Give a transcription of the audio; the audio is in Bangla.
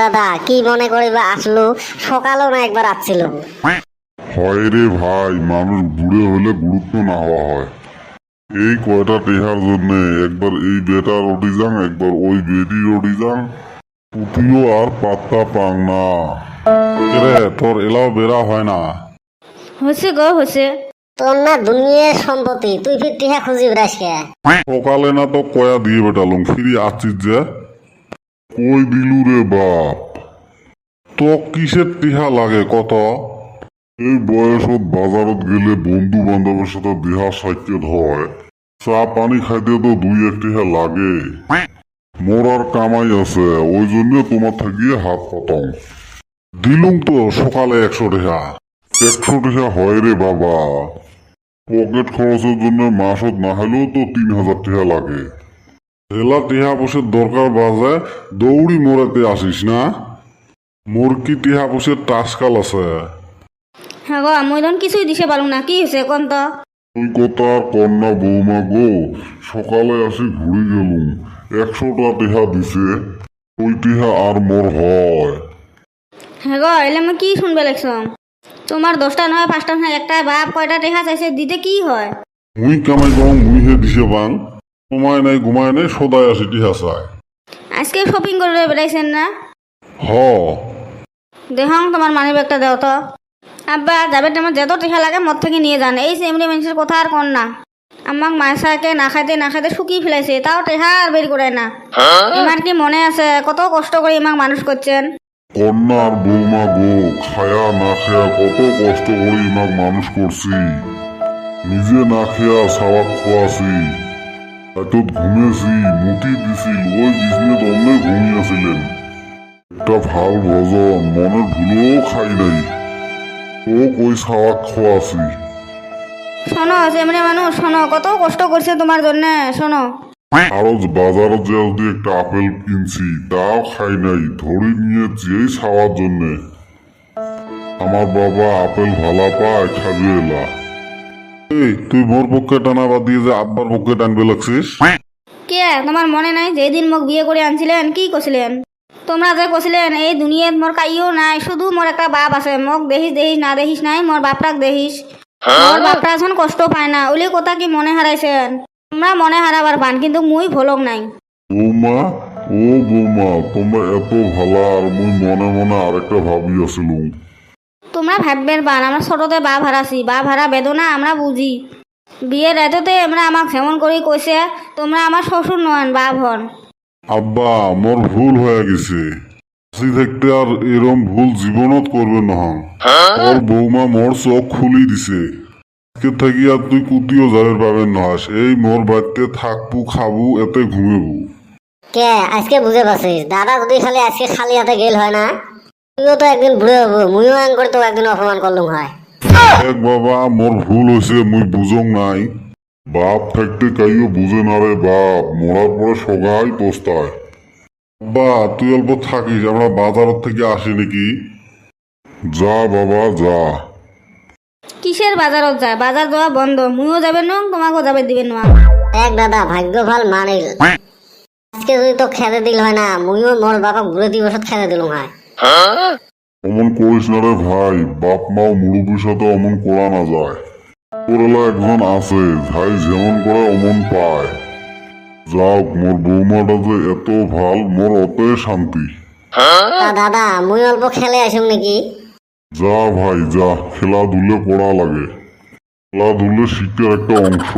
দাদা কি মনে করিবা আসলো, সকালেও না একবার আসছিল। হয় রে ভাই, মানুষ বুড়ে হলে গুরুত্ব না হওয়া হয়। এই কয়টা টেহার জন্য একবার এই বেটার ওটি যান, একবার ওই বেটির ওটি যান, পুঁথিও আর পাত্তা পাং না। রে তোর এলাও বেড়া হয় না। হচ্ছে গো হচ্ছে। তোর না দুনিয়ার সম্পত্তি, তুই ফির টিহা খুঁজি বেড়াস কে? সকালে না তো কয়া দিয়ে বেটালুম, ফিরি আসছিস যে কই দিলু রে বাপ। তো কিসের টিহা লাগে কত? এই বয়সত বাজারত গেলে বন্ধু বান্ধবের সাথে দেহা সাইকেত হয়, চা পানি খাইতে তো দুই এক টিহা লাগে। মোর আর কামাই আছে, ওই জন্য তোমার থাকিয়ে হাত পাতাও। দিলুম তো সকালে 100 টিহা। 100 টিহা হয় রে বাবা, পকেট খরচের জন্য মাসত না হলেও তো 3000 টিহা লাগে। এলা টিহা বসে দরকার বাজে দৌড়ি মোড়াতে আসিস না। মোর কি টিহা বসে টাসকাল আছে। হ্যাঁ গো মই তখন কিছুই দিছে পারু না, কি হয়েছে কোন তো? ওই কথা কন্যা বৌমা গো, সকালে আসি ঘুরে গেলুম, 100টা টিহা দিছে, ওই টিহা আর মোর হয়। হ্যাঁ গো এলে আমি কি শুনবে লাগছাম? তোমার 10টা নয় 5টা নয় একটা বাপ কয়টা টেহা চাইছে দিতে কি হয়? মুই কামাই পাও মুই হে দিছে বাং, ঘুমায় নাই ঘুমায় নাই সদায় আসি টিহা চায়। আজকে শপিং করে বেড়াইছেন না? হ দেহং তোমার মানি ব্যাগটা দেও তো। আব্বা যাবে তোমার যত টেহা লাগে মদ থেকে নিয়ে যান, এই সেমনি মানুষের কথা আর কন না। আমাক মায়ের না খাইতে শুকিয়ে ফেলাইছে, তাও টেহা আর বের করে না। আমার কি মনে আছে কত কষ্ট করে আমাক মানুষ করছেন? কন্যা আর বৌমা গো, খায়া না খায়া কত কষ্ট করে ইমাক মানুষ করছি, নিজে না খেয়া সাবাক খোয়াছি, এত ঘুমেছি, মুতি দিছিল, ওই বিজনেস অনেক ঘুমিয়েছিলেন। একটা ভাল ভজন মনের ভুলও খাই নাই, ও কই সাবাক খোয়াছি। শোনো সেমনি মানুষ, শোনো কত কষ্ট করছে তোমার জন্য, শোনো। আরো বাজারত যে যদি একটা আপেল কিনছি তাও খাই নাই, ধরে নিয়েছি এই খাওয়ার জন্যে। আমার বাবা আপেল ভালা পায়, খাবে এলা। এই তুই মোর পক্ষে টানা বাদ দিয়ে যে আব্বার পক্ষে টানবে লাগছিস। কে তোমার মনে নাই যেদিন মোক বিয়ে করে আনছিলেন কি কছিলেন? তোমরা যে কছিলেন এই দুনিয়াত মোর কাইও নাই, শুধু মোর একটা বাপ আছে, মোক দেখিস না দেখিস নাই, মোর বাপটাক দেখিস। মোর বাপটা এখন কষ্ট পায় না, ওলি কথা কি মনে হারাইছেন? তোমরা মনে হারাবার পান, কিন্তু মুই ভোলক নাই। বৌমা, ও বৌমা, তোমরা এত ভালা আর মুই মনে মনে আরেকটা ভাবি আসিলুম। তোমরা ভাববেন পান আমরা ছোটতে বাপ হারাছি, বাপ হারা বেদনা আমরা বুঝি। বিয়ের রাতেতে আমরা আমাক যেমন করে কইছে তোমরা আমার শ্বশুর নন বাপ হন। আব্বা মোর ভুল হয়ে গেছে, আসি থাকতে আর এরম ভুল জীবনত করবে না। ওর বৌমা মোর চোখ খুলি দিছে, আজকে থাকি আর তুই কুতিও জারের পাবেন নহাস, এই মোর বাড়িতে থাকবু খাবু এতে ঘুমেবু। কে আজকে বুঝে পাচ্ছিস? দাদা যদি খালি আজকে খালি হাতে গেল হয় না, তুইও তো একদিন বুড়ে হবো, মুইও আং করে তো একদিন অপমান করলুম হয়। এক বাবা মোর ভুল হয়েছে, মুই বুঝং নাই। বাপ থাকতে কাইও বুঝে না রে বাপ, মরার পরে সগাই পস্তায়। বা তুই অল্প থাকিস, আমরা বাজার থেকে আসি নাকি। যা বাবা যা। কিসের বাজারত যায়? বাজার যাওয়া বন্ধ, মুইও যাবেন না তোমাকেও যাবে দিবেন না। এক দাদা ভাগ্য ভাল মানিল, আজকে যদি তো খেতে দিল হয় না, মুইও মোর বাবা ঘুরে দিবস খেতে দিলুম হয়। অমন করিস না রে ভাই, বাপ মাও মুরব্বীর সাথে অমন করা না যায়। ওরেলা একজন আছে, ভাই যেমন করে অমন পায়। যাক মোর বৌমাটা যে এত ভাল, মোর অতই শান্তি। তা দাদা মুই অল্প খেলে আসুম নাকি? যা ভাই যা, খেলাধুলে পড়া লাগে, খেলাধুলে শিক্ষার একটা অংশ।